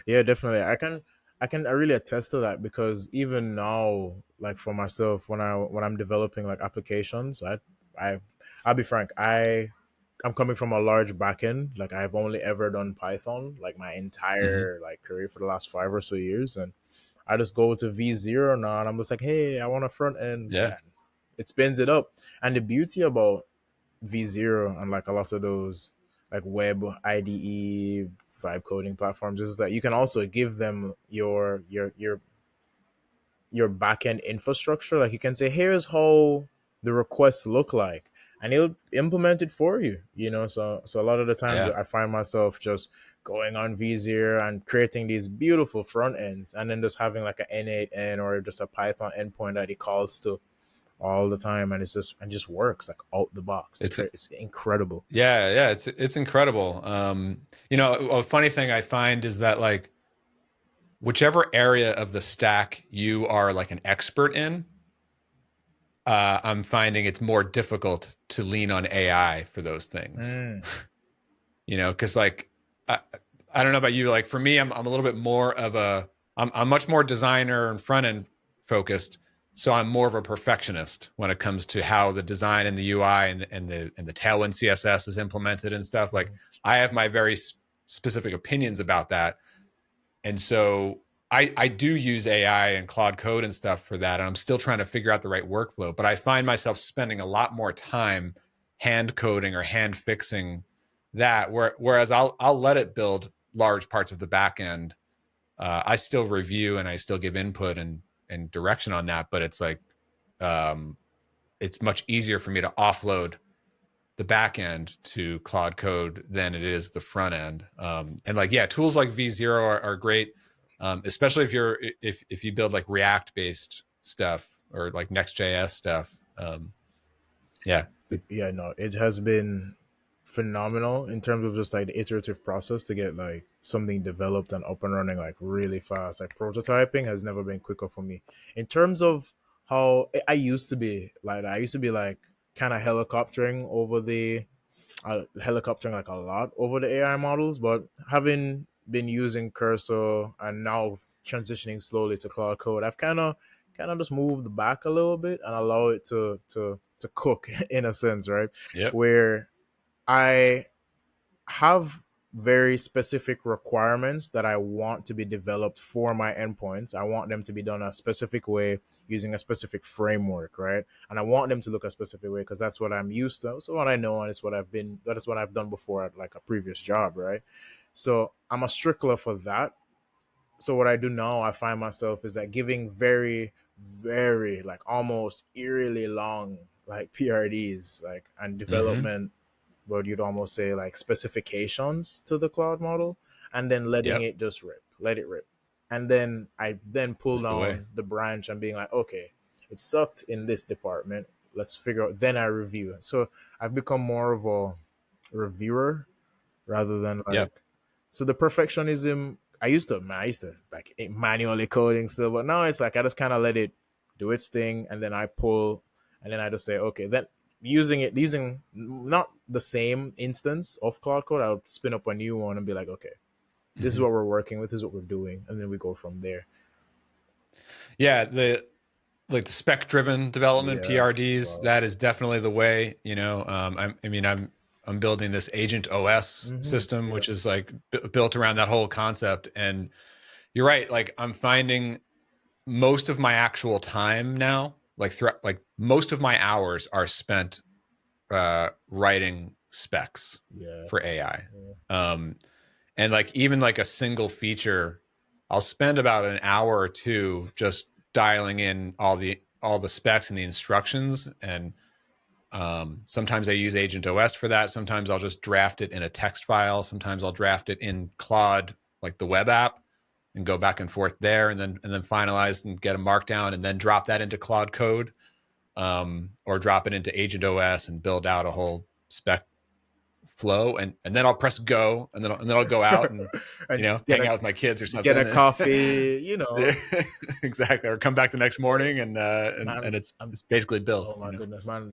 Yeah, definitely. I really attest to that because even now, like for myself, when I'm developing like applications, I I'll be frank, I'm coming from a large backend. Like I've only ever done Python like my Hmm. entire like career for the last 5 or so years, and I just go to V0 now, and I'm just like, hey, I want a front end, Yeah. and it spins it up. And the beauty about V0 and like a lot of those like web IDE vibe coding platforms is that you can also give them your backend infrastructure. Like you can say, here's how the requests look like, and it'll implement it for you. So a lot of the times Yeah. I find myself just going on V0 and creating these beautiful front ends, and then just having like an N8N or just a Python endpoint that it calls to all the time, and just works like out the box. It's It's incredible. yeah. It's incredible. A funny thing I find is that like whichever area of the stack you are like an expert in, I'm finding it's more difficult to lean on AI for those things. Mm. Because like I, I don't know about you, like for me, I'm a little bit more of I'm much more designer and front end focused, so I'm more of a perfectionist when it comes to how the design and the UI and the Tailwind CSS is implemented and stuff. Like I have my very specific opinions about that, and so I do use AI and Claude Code and stuff for that, and I'm still trying to figure out the right workflow. But I find myself spending a lot more time hand coding or hand fixing that, whereas I'll let it build large parts of the back end. I still review and I still give input and direction on that, but it's like um, it's much easier for me to offload the back end to Claude Code than it is the front end. And like, yeah, tools like V0 are great, especially if you build like React based stuff or like Next.js stuff. Yeah, Yeah, no, it has been phenomenal in terms of just like the iterative process to get like something developed and up and running like really fast. Like prototyping has never been quicker for me. In terms of how I used to be like kind of helicoptering like a lot over the AI models, but having been using Cursor and now transitioning slowly to Cloud Code, I've kind of just moved back a little bit and allow it to cook in a sense, right? yep. Where I have very specific requirements that I want to be developed for my endpoints. I want them to be done a specific way using a specific framework, right? And I want them to look a specific way because that's what I'm used to. So what I know and it's what that is what I've done before at like a previous job, right? So I'm a stickler for that. So what I do now, I find myself is like giving very, very like almost eerily long like PRDs like and Mm-hmm. development, but you'd almost say like specifications to the cloud model, and then letting Yep. it just let it rip. And then I then pull Is the way. down the branch and being like, okay, it sucked in this department. Let's figure out. Then I review it. So I've become more of a reviewer rather than Yep. like. So the perfectionism, I used to like manually coding still, but now it's like I just kind of let it do its thing, and then I pull, and then I just say, okay, then using not the same instance of Cloud Code, I'll spin up a new one and be like, okay, this is Mm-hmm. what we're working with, this is what we're doing, and then we go from there. Yeah. The spec-driven development Yeah, PRDs, wow. that is definitely the way. I'm building this agent OS system, Yeah. which is like built around that whole concept. And you're right. Like I'm finding most of my actual time now, like most of my hours are spent writing specs Yeah. for AI. Yeah. Um, and like even like a single feature, I'll spend about an hour or two just dialing in all the specs and the instructions. And sometimes I use Agent OS for that. Sometimes I'll just draft it in a text file. Sometimes I'll draft it in Claude, like the web app, and go back and forth there, and then finalize and get a markdown, and then drop that into Claude Code, or drop it into Agent OS and build out a whole spec flow, and then I'll press go, and then I'll go out and And hang out with my kids or get a something. coffee, Yeah, exactly. Or come back the next morning, and man. it's I'm it's basically built. Oh my goodness, man.